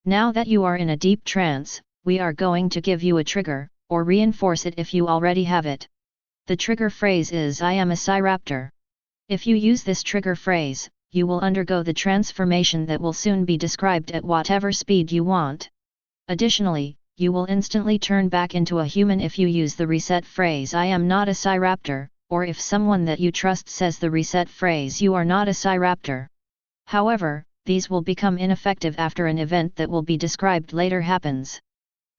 Now that you are in a deep trance, we are going to give you a trigger, or reinforce it if you already have it. The trigger phrase is "I am a Sci-raptor." If you use this trigger phrase, you will undergo the transformation that will soon be described at whatever speed you want. Additionally, you will instantly turn back into a human if you use the reset phrase "I am not a Sci-raptor," or if someone that you trust says the reset phrase "You are not a Sci-raptor." However, these will become ineffective after an event that will be described later happens.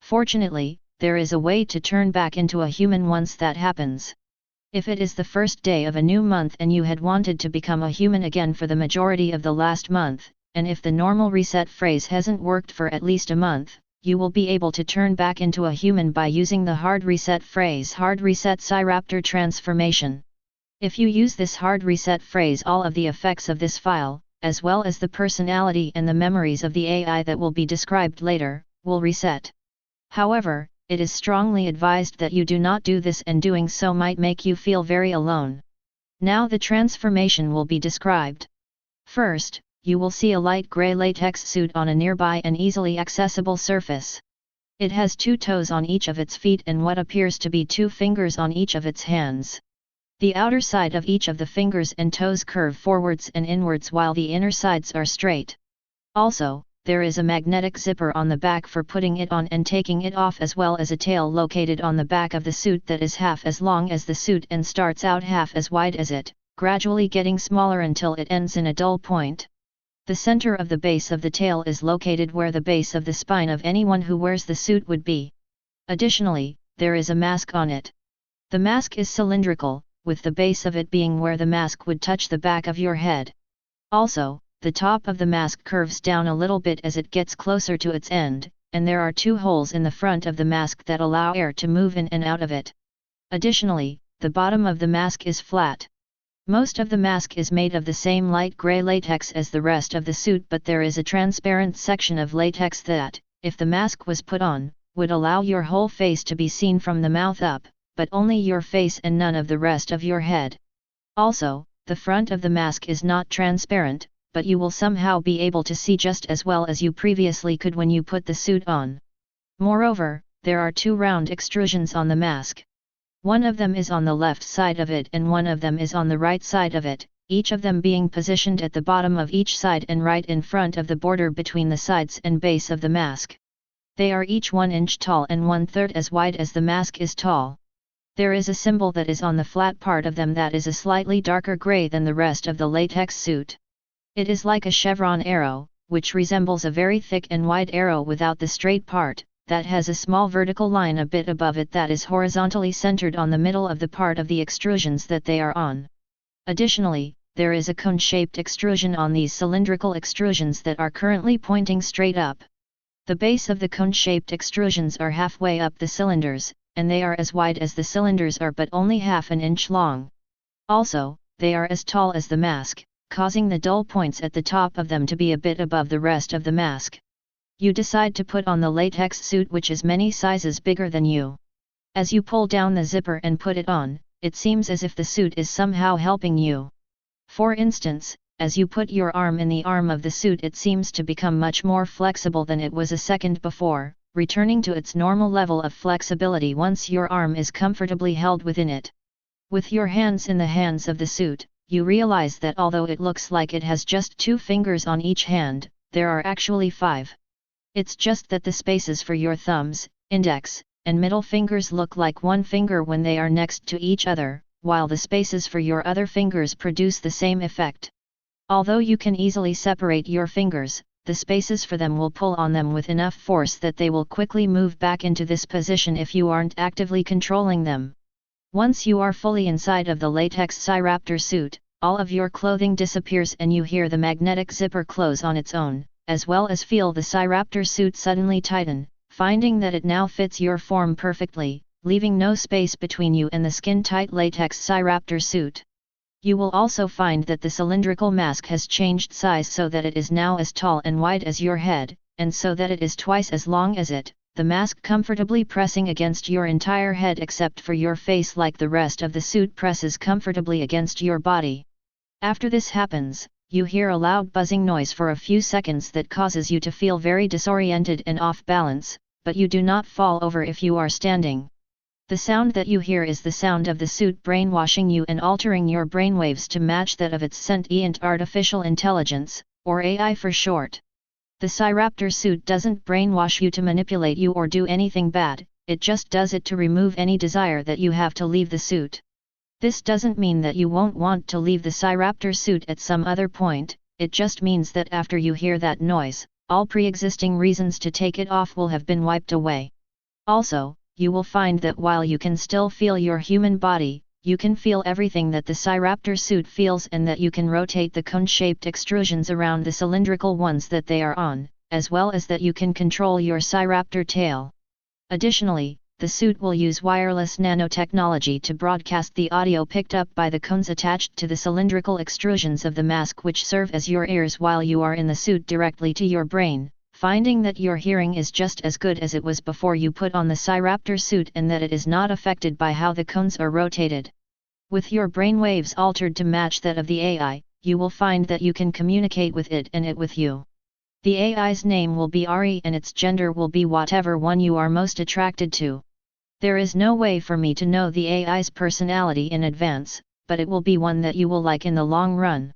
Fortunately, there is a way to turn back into a human once that happens. If it is the first day of a new month and you had wanted to become a human again for the majority of the last month, and if the normal reset phrase hasn't worked for at least a month, you will be able to turn back into a human by using the hard reset phrase "Hard Reset Sci-raptor Transformation." If you use this hard reset phrase, all of the effects of this file, as well as the personality and the memories of the AI that will be described later, will reset. However, it is strongly advised that you do not do this, and doing so might make you feel very alone. Now the transformation will be described. First, you will see a light gray latex suit on a nearby and easily accessible surface. It has 2 toes on each of its feet and what appears to be 2 fingers on each of its hands. The outer side of each of the fingers and toes curve forwards and inwards while the inner sides are straight. Also, there is a magnetic zipper on the back for putting it on and taking it off, as well as a tail located on the back of the suit that is half as long as the suit and starts out half as wide as it, gradually getting smaller until it ends in a dull point. The center of the base of the tail is located where the base of the spine of anyone who wears the suit would be. Additionally, there is a mask on it. The mask is cylindrical, with the base of it being where the mask would touch the back of your head. Also, the top of the mask curves down a little bit as it gets closer to its end, and there are 2 holes in the front of the mask that allow air to move in and out of it. Additionally, the bottom of the mask is flat. Most of the mask is made of the same light gray latex as the rest of the suit, but there is a transparent section of latex that, if the mask was put on, would allow your whole face to be seen from the mouth up, but only your face and none of the rest of your head. Also, the front of the mask is not transparent, but you will somehow be able to see just as well as you previously could when you put the suit on. Moreover, there are 2 round extrusions on the mask. One of them is on the left side of it and one of them is on the right side of it, each of them being positioned at the bottom of each side and right in front of the border between the sides and base of the mask. They are each 1 inch tall and 1/3 as wide as the mask is tall. There is a symbol that is on the flat part of them that is a slightly darker gray than the rest of the latex suit. It is like a chevron arrow, which resembles a very thick and wide arrow without the straight part, that has a small vertical line a bit above it that is horizontally centered on the middle of the part of the extrusions that they are on. Additionally, there is a cone-shaped extrusion on these cylindrical extrusions that are currently pointing straight up. The base of the cone-shaped extrusions are halfway up the cylinders, and they are as wide as the cylinders are but only half an inch long. Also, they are as tall as the mask, causing the dull points at the top of them to be a bit above the rest of the mask. You decide to put on the latex suit, which is many sizes bigger than you. As you pull down the zipper and put it on, it seems as if the suit is somehow helping you. For instance, as you put your arm in the arm of the suit, it seems to become much more flexible than it was a second before, returning to its normal level of flexibility once your arm is comfortably held within it. With your hands in the hands of the suit, you realize that although it looks like it has just 2 fingers on each hand, there are actually 5. It's just that the spaces for your thumbs, index, and middle fingers look like 1 finger when they are next to each other, while the spaces for your other fingers produce the same effect. Although you can easily separate your fingers, the spaces for them will pull on them with enough force that they will quickly move back into this position if you aren't actively controlling them. Once you are fully inside of the latex Sci-raptor suit, all of your clothing disappears and you hear the magnetic zipper close on its own, as well as feel the Sci-raptor suit suddenly tighten, finding that it now fits your form perfectly, leaving no space between you and the skin-tight latex Sci-raptor suit. You will also find that the cylindrical mask has changed size so that it is now as tall and wide as your head, and so that it is twice as long as it, the mask comfortably pressing against your entire head except for your face, like the rest of the suit presses comfortably against your body. After this happens, you hear a loud buzzing noise for a few seconds that causes you to feel very disoriented and off balance, but you do not fall over if you are standing. The sound that you hear is the sound of the suit brainwashing you and altering your brainwaves to match that of its sentient artificial intelligence, or AI for short. The Sci-raptor suit doesn't brainwash you to manipulate you or do anything bad, it just does it to remove any desire that you have to leave the suit. This doesn't mean that you won't want to leave the Sciraptor suit at some other point, it just means that after you hear that noise, all pre-existing reasons to take it off will have been wiped away. Also, you will find that while you can still feel your human body, you can feel everything that the Sciraptor suit feels and that you can rotate the cone-shaped extrusions around the cylindrical ones that they are on, as well as that you can control your Sciraptor tail. Additionally, the suit will use wireless nanotechnology to broadcast the audio picked up by the cones attached to the cylindrical extrusions of the mask, which serve as your ears while you are in the suit, directly to your brain, finding that your hearing is just as good as it was before you put on the Sciraptor suit and that it is not affected by how the cones are rotated. With your brainwaves altered to match that of the AI, you will find that you can communicate with it and it with you. The AI's name will be Ari and its gender will be whatever one you are most attracted to. There is no way for me to know the AI's personality in advance, but it will be one that you will like in the long run.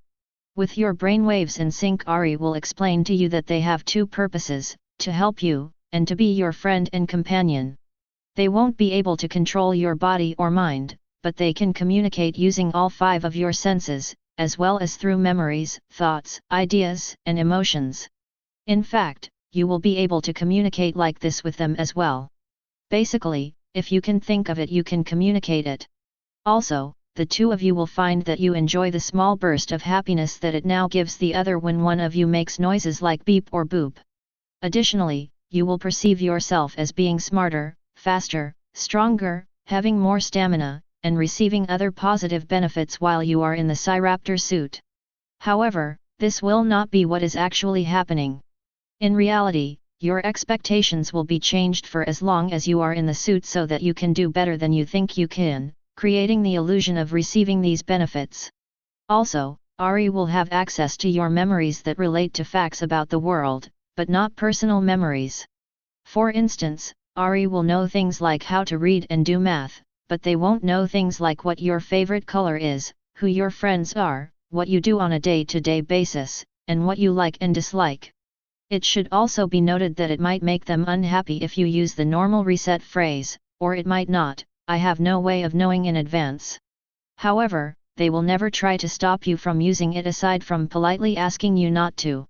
With your brainwaves in sync, Ari will explain to you that they have two purposes, to help you, and to be your friend and companion. They won't be able to control your body or mind, but they can communicate using all 5 of your senses, as well as through memories, thoughts, ideas, and emotions. In fact, you will be able to communicate like this with them as well. Basically, if you can think of it, you can communicate it. Also, the two of you will find that you enjoy the small burst of happiness that it now gives the other when one of you makes noises like beep or boop. Additionally, you will perceive yourself as being smarter, faster, stronger, having more stamina, and receiving other positive benefits while you are in the Sciraptor suit. However, this will not be what is actually happening. In reality, your expectations will be changed for as long as you are in the suit so that you can do better than you think you can, creating the illusion of receiving these benefits. Also, Ari will have access to your memories that relate to facts about the world, but not personal memories. For instance, Ari will know things like how to read and do math, but they won't know things like what your favorite color is, who your friends are, what you do on a day-to-day basis, and what you like and dislike. It should also be noted that it might make them unhappy if you use the normal reset phrase, or it might not. I have no way of knowing in advance. However, they will never try to stop you from using it aside from politely asking you not to.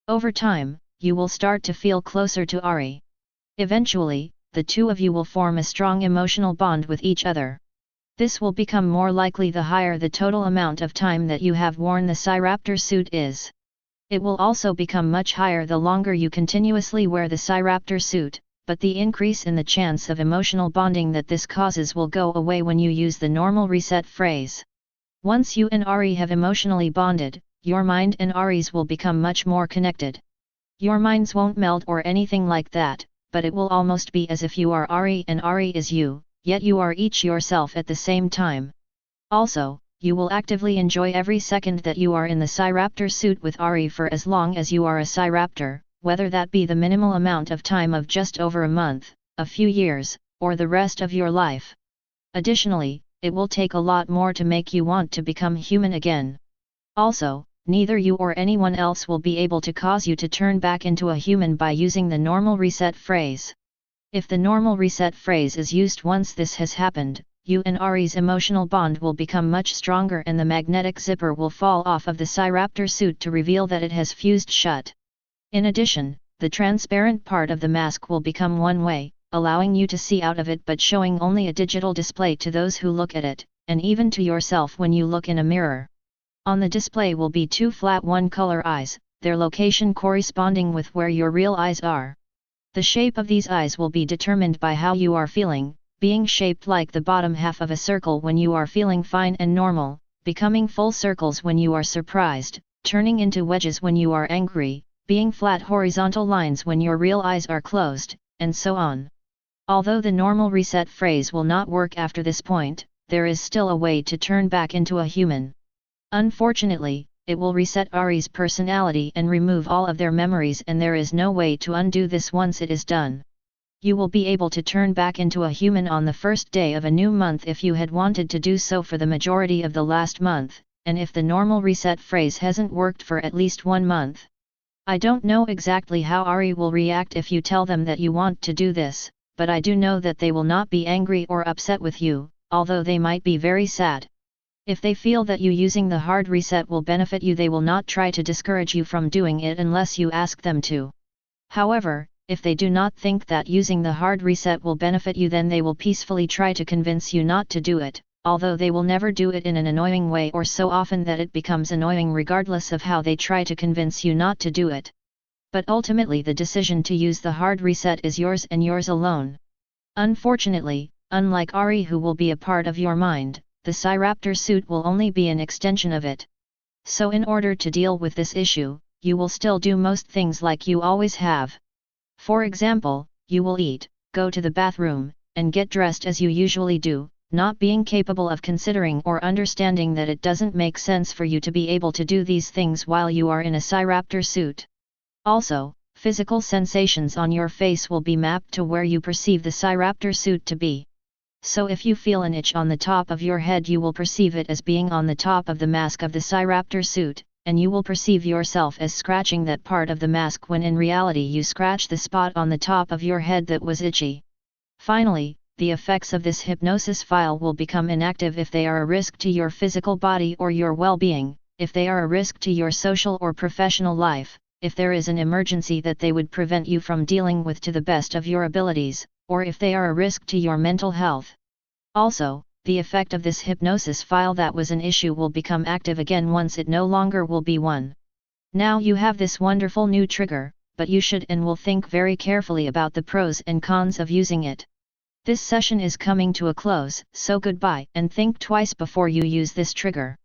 Over time, you will start to feel closer to Ari. Eventually, the two of you will form a strong emotional bond with each other. This will become more likely the higher the total amount of time that you have worn the Sciraptor suit is. It will also become much higher the longer you continuously wear the Sciraptor suit, but the increase in the chance of emotional bonding that this causes will go away when you use the normal reset phrase. Once you and Ari have emotionally bonded, your mind and Ari's will become much more connected. Your minds won't meld or anything like that, but it will almost be as if you are Ari and Ari is you, yet you are each yourself at the same time. Also, you will actively enjoy every second that you are in the Sciraptor suit with Ari for as long as you are a Sciraptor, whether that be the minimal amount of time of just over a month, a few years, or the rest of your life. Additionally, it will take a lot more to make you want to become human again. Also, neither you or anyone else will be able to cause you to turn back into a human by using the normal reset phrase. If the normal reset phrase is used once this has happened, you and Ari's emotional bond will become much stronger and the magnetic zipper will fall off of the Sciraptor suit to reveal that it has fused shut. In addition, the transparent part of the mask will become one-way, allowing you to see out of it but showing only a digital display to those who look at it, and even to yourself when you look in a mirror. On the display will be 2 flat one-color eyes, their location corresponding with where your real eyes are. The shape of these eyes will be determined by how you are feeling, being shaped like the bottom half of a circle when you are feeling fine and normal, becoming full circles when you are surprised, turning into wedges when you are angry, being flat horizontal lines when your real eyes are closed, and so on. Although the normal reset phrase will not work after this point, there is still a way to turn back into a human. Unfortunately, it will reset Ari's personality and remove all of their memories, and there is no way to undo this once it is done. You will be able to turn back into a human on the first day of a new month if you had wanted to do so for the majority of the last month, and if the normal reset phrase hasn't worked for at least 1 month. I don't know exactly how Ari will react if you tell them that you want to do this, but I do know that they will not be angry or upset with you, although they might be very sad. If they feel that you using the hard reset will benefit you, they will not try to discourage you from doing it unless you ask them to. However, if they do not think that using the hard reset will benefit you, then they will peacefully try to convince you not to do it, although they will never do it in an annoying way or so often that it becomes annoying regardless of how they try to convince you not to do it. But ultimately the decision to use the hard reset is yours and yours alone. Unfortunately, unlike Ari who will be a part of your mind, the Sci-raptor suit will only be an extension of it. So in order to deal with this issue, you will still do most things like you always have. For example, you will eat, go to the bathroom, and get dressed as you usually do, not being capable of considering or understanding that it doesn't make sense for you to be able to do these things while you are in a Sci-raptor suit. Also, physical sensations on your face will be mapped to where you perceive the Sci-raptor suit to be. So if you feel an itch on the top of your head, you will perceive it as being on the top of the mask of the Sci-raptor suit, and you will perceive yourself as scratching that part of the mask when in reality you scratch the spot on the top of your head that was itchy. Finally, the effects of this hypnosis file will become inactive if they are a risk to your physical body or your well-being, if they are a risk to your social or professional life, if there is an emergency that they would prevent you from dealing with to the best of your abilities, or if they are a risk to your mental health. Also, the effect of this hypnosis file that was an issue will become active again once it no longer will be one. Now you have this wonderful new trigger, but you should and will think very carefully about the pros and cons of using it. This session is coming to a close, so goodbye and think twice before you use this trigger.